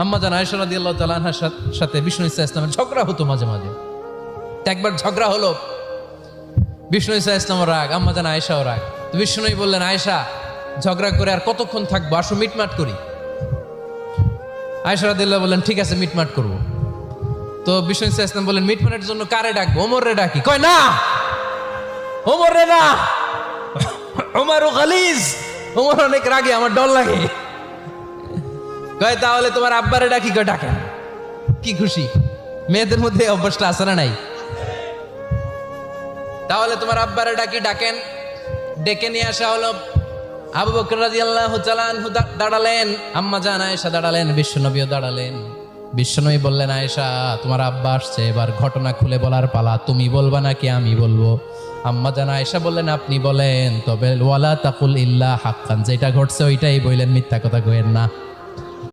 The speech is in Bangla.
আম্মা জান আয়েশা রাদিয়াল্লাহু তাআলা আনহার সাথে বিষ্ণু ইসা ইসলামের ঝগড়া হতো মাঝে মাঝে। একবার ঝগড়া হলো, বিষ্ণু ইসা ইসলামের রাগ, আম্মা জান আয়েশাও রাগ। তো বিষ্ণুই বললেন, আয়েশা ঝগড়া করে আর কতক্ষণ থাকবো, আসো মিটমাট করি। আয়েশা রাদিয়াল্লাহু বললেন, ঠিক আছে মিটমাট করবো। তো বিষ্ণু ইসা ইসলাম বললেন, মিটমাটের জন্য কারে ডাকবো? ওমর রে ডাকি। কয় না, ওমর রে না, ওমর ও গালিজ, ওমর অনেক রাগে, আমার ডর লাগে। কয় তাহলে তোমার আব্বারে ডাকি। কয় ডাকেন। কি খুশি, মেয়েদের মধ্যে এই অভ্যাসটা আছে না নাই? তাহলে তোমার আব্বারে ডাকি, ডাকেন। ডেকে নিয়ে আসা হলো। আবু বকর রাদিয়াল্লাহু তাআলা আনহু দাঁড়ালেন, আম্মা জান আয়েশা দাঁড়ালেন, বিশ্বনবীও দাঁড়ালেন। বিশ্বনবী বললেন, আয়েশা তোমার আব্বা আসছে, এবার ঘটনা খুলে বলার পালা, তুমি বলবা নাকি আমি বলবো? আম্মা জান আয়েশা বললেন, আপনি বলেন, তবে ওয়ালা তাকুল ইল্লা হাক্কান, যেটা ঘটছে ওইটাই বললেন, মিথ্যা কথা কইেন না।